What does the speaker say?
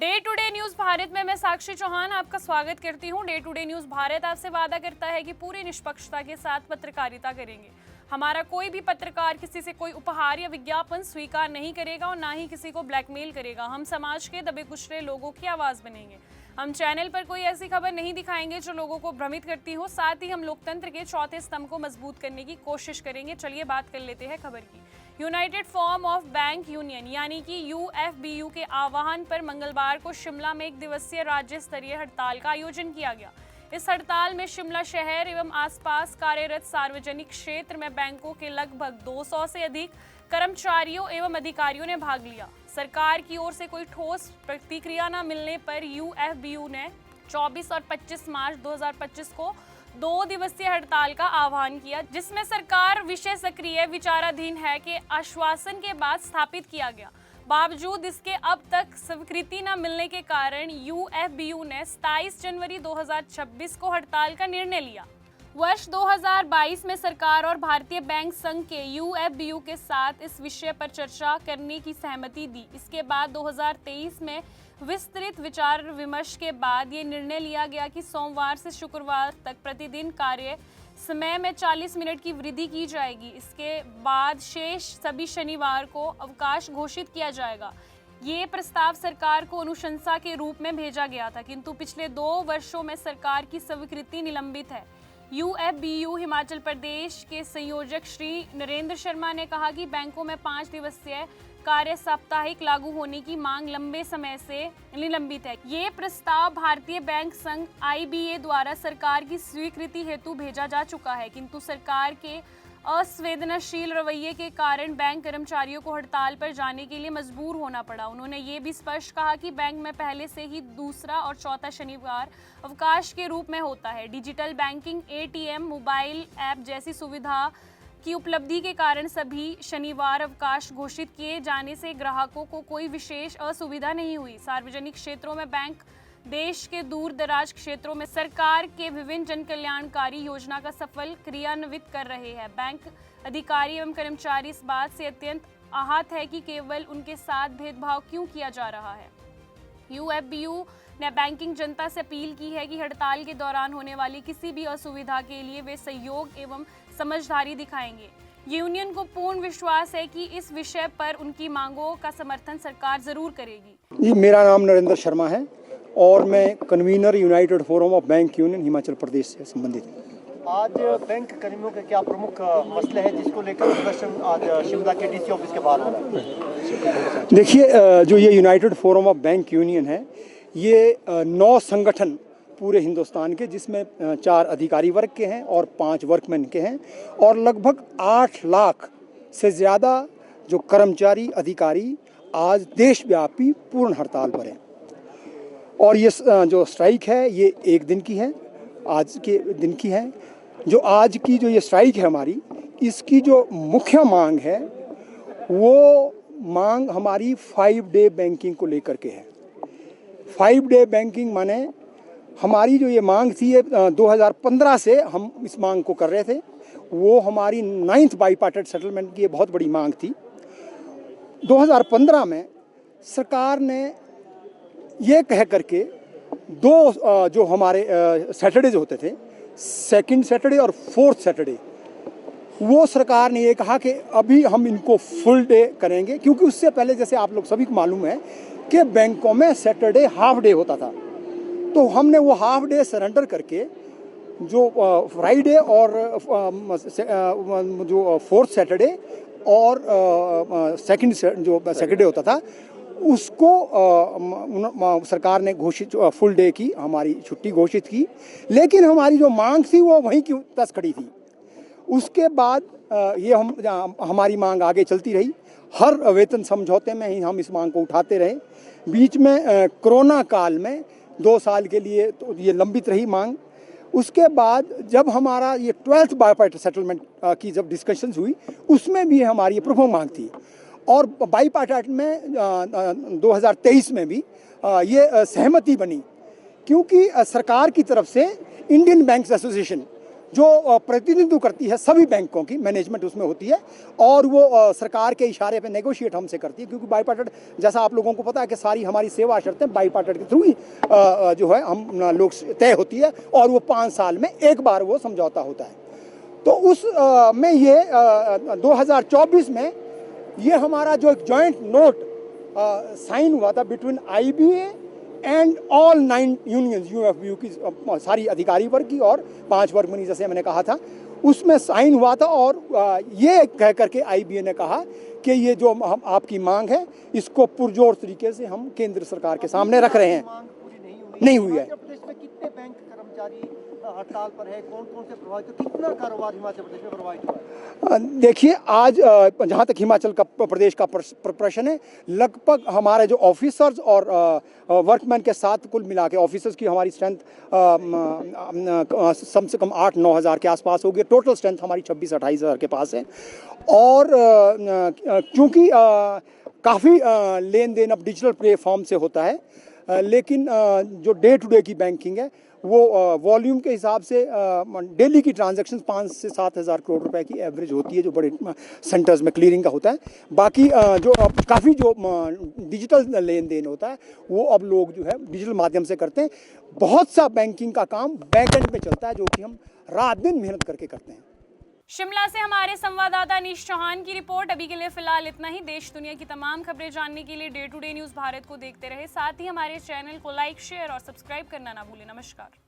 Day to day news Bharat में मैं साक्षी चौहान आपका स्वागत करती हूं। Day to day news Bharat आपसे वादा करता है कि पूरी निष्पक्षता के साथ पत्रकारिता करेंगे। हमारा कोई भी पत्रकार किसी से कोई उपहार या विज्ञापन स्वीकार नहीं करेगा और ना ही किसी को ब्लैकमेल करेगा। हम समाज के दबे कुचले लोगों की आवाज बनेंगे। हम चैनल पर कोई ऐसी खबर नहीं दिखाएंगे जो लोगों को भ्रमित करती हो। साथ ही हम लोकतंत्र के चौथे स्तंभ को मजबूत करने की कोशिश करेंगे। चलिए बात कर लेते हैं खबर की। United form of bank union यानी कि यूएफबीयू के आह्वान पर मंगलवार को शिमला में एक दिवसीय राज्य स्तरीय हड़ताल का आयोजन किया गया। इस हड़ताल में शिमला शहर एवं आसपास कार्यरत सार्वजनिक क्षेत्र में बैंकों के लगभग 200 से अधिक कर्मचारियों एवं अधिकारियों ने भाग लिया। सरकार की ओर से कोई ठोस प्रतिक्रिया न मिलने पर यूएफबीयू ने 24 और 25 मार्च 2025 को 2 दिवसीय हड़ताल का आह्वान किया, जिसमें सरकार विषय सक्रिय विचाराधीन है के आश्वासन के बाद स्थापित किया गया। बावजूद इसके अब तक स्वीकृति न मिलने के कारण यूएफबीयू ने 27 जनवरी 2026 को हड़ताल का निर्णय लिया। वर्ष 2022 में सरकार और भारतीय बैंक संघ के यूएफबीयू के साथ इस विषय पर चर्चा करने की सहमति दी। इसके बाद 2023 में विस्तृत विचार विमर्श के बाद ये निर्णय लिया गया कि सोमवार से शुक्रवार तक प्रतिदिन कार्य समय में 40 मिनट की वृद्धि की जाएगी। इसके बाद शेष सभी शनिवार को अवकाश घोषित किया जाएगा। ये प्रस्ताव सरकार को अनुशंसा के रूप में भेजा गया था, किंतु पिछले 2 वर्षों में सरकार की स्वीकृति निलंबित है। यूएफबीयू हिमाचल प्रदेश के संयोजक श्री नरेंद्र शर्मा ने कहा कि बैंकों में 5 दिवसीय कार्य साप्ताहिक लागू होने की मांग लंबे समय से निलंबित है। ये प्रस्ताव भारतीय बैंक संघ आईबीए द्वारा सरकार की स्वीकृति हेतु भेजा जा चुका है, किंतु सरकार के असंवेदनशील रवैये के कारण बैंक कर्मचारियों को हड़ताल पर जाने के लिए मजबूर होना पड़ा। उन्होंने ये भी स्पष्ट कहा कि बैंक में पहले से ही दूसरा और चौथा शनिवार अवकाश के रूप में होता है। Digital banking, ATM, mobile app जैसी सुविधा की उपलब्धि के कारण सभी शनिवार अवकाश घोषित किए जाने से ग्राहकों को कोई विशेष असुविधा नहीं हुई। सार्वजनिक क्षेत्रों में बैंक देश के दूर दराज क्षेत्रों में सरकार के विभिन्न जन कल्याणकारी योजना का सफल क्रियान्वित कर रहे हैं। बैंक अधिकारी एवं कर्मचारी इस बात से अत्यंत आहत है कि केवल उनके साथ भेदभाव क्यों किया जा रहा है। यूएफबीयू ने बैंकिंग जनता से अपील की है कि हड़ताल के दौरान होने वाली किसी भी असुविधा के लिए वे सहयोग एवं समझदारी दिखाएंगे। यूनियन को पूर्ण विश्वास है कि इस विषय पर उनकी मांगों का समर्थन सरकार जरूर करेगी। जी, मेरा नाम नरेंद्र शर्मा है और मैं convener united forum of bank union Himachal Pradesh से संबंधित हूँ। आज बैंक कर्मियों के क्या प्रमुख मसले हैं जिसको लेकर प्रदर्शन आज शिमला के डीसी ऑफिस के बाहर हो रहा है? देखिए, जो ये United forum of bank union है, ये 9 संगठन पूरे हिंदुस्तान के, जिसमें 4 अधिकारी वर्ग के हैं और 5 वर्कमैन के हैं, और लगभग 8 लाख से ज़्यादा जो कर्मचारी अधिकारी आज देशव्यापी पूर्ण हड़ताल पर हैं। और ये जो स्ट्राइक है ये 1 दिन की है, आज के दिन की है। जो आज की जो ये स्ट्राइक है हमारी, इसकी जो मुख्य मांग है वो मांग हमारी 5 डे बैंकिंग को लेकर के है। 5 डे बैंकिंग माने हमारी जो ये मांग थी, ये 2015 से हम इस मांग को कर रहे थे। वो हमारी 9th बाईपार्टेड सेटलमेंट की ये बहुत बड़ी मांग थी। 2015 में सरकार ने ये कह करके 2 जो हमारे सैटरडेज होते थे, 2nd सैटरडे और 4th सैटरडे, वो सरकार ने ये कहा कि अभी हम इनको फुल डे करेंगे, क्योंकि उससे पहले जैसे आप लोग सभी को मालूम है कि बैंकों में सैटरडे हाफ डे होता था। तो हमने वो हाफ डे सरेंडर करके जो फ्राइडे और जो 4th सैटरडे और 2nd जो सैटरडे होता था, उसको सरकार ने घोषित फुल डे की हमारी छुट्टी घोषित की। लेकिन हमारी जो मांग थी वो वहीं की तस खड़ी थी। उसके बाद ये हमारी मांग आगे चलती रही। हर वेतन समझौते में ही हम इस मांग को उठाते रहे। बीच में कोरोना काल में 2 साल के लिए तो ये लंबित रही मांग। उसके बाद जब हमारा ये 12th बाईपार्टेड सेटलमेंट की जब डिस्कशंस हुई, उसमें भी हमारी ये प्रमुख मांग थी। और बाईपार्टेड में 2023 में भी ये सहमति बनी, क्योंकि सरकार की तरफ से इंडियन बैंक्स एसोसिएशन जो प्रतिनिधित्व करती है सभी बैंकों की, मैनेजमेंट उसमें होती है और वो सरकार के इशारे पे नेगोशिएट हमसे करती है, क्योंकि बाईपार्टेट जैसा आप लोगों को पता है कि सारी हमारी सेवा शर्तें बाईपार्टेट के थ्रू ही जो है हम लोग तय होती है और वो 5 साल में एक बार वो समझौता होता है। तो उस में ये 2024 में ये हमारा जो एक जॉइंट नोट साइन हुआ था between IBA and all 9 unions, UFBU की सारी अधिकारी वर्ग की और 5 वर्ग मनी, जैसे मैंने कहा था, उसमें साइन हुआ था। और ये कह करके IBA ने कहा कि ये जो हम आपकी मांग है इसको पुरजोर तरीके से हम केंद्र सरकार के सामने रख रहे हैं। मांग पूरी नहीं हुई है। हिमाचल प्रदेश में कितने बैंक कर्मचारी हड़ताल पर है, कौन कौन से प्रभावित, तो कितना कारोबार हिमाचल प्रदेश में प्रभावित हुआ है? देखिए, आज जहाँ तक हिमाचल का प्रदेश का प्रश्न है, लगभग हमारे जो ऑफिसर्स और वर्कमैन के साथ कुल मिला के ऑफिसर्स की हमारी स्ट्रेंथ कम से कम 8-9 हज़ार के आसपास होगी। टोटल स्ट्रेंथ हमारी 26-28 हज़ार के पास है। और क्योंकि काफ़ी लेन देन अब डिजिटल प्लेटफॉर्म से होता है, लेकिन जो डे टू डे की बैंकिंग है वो वॉल्यूम के हिसाब से डेली की ट्रांजैक्शन 5 से 7 हज़ार करोड़ रुपए की एवरेज होती है, जो बड़े सेंटर्स में क्लियरिंग का होता है। बाकी जो काफ़ी जो डिजिटल लेन देन होता है वो अब लोग जो है डिजिटल माध्यम से करते हैं। बहुत सा बैंकिंग का काम बैक एंड में चलता है, जो कि हम रात दिन मेहनत करके करते हैं। शिमला से हमारे संवाददाता अनीश चौहान की रिपोर्ट। अभी के लिए फिलहाल इतना ही। देश दुनिया की तमाम खबरें जानने के लिए day to day news Bharat को देखते रहे। साथ ही हमारे चैनल को लाइक, शेयर और सब्सक्राइब करना ना भूलें। नमस्कार।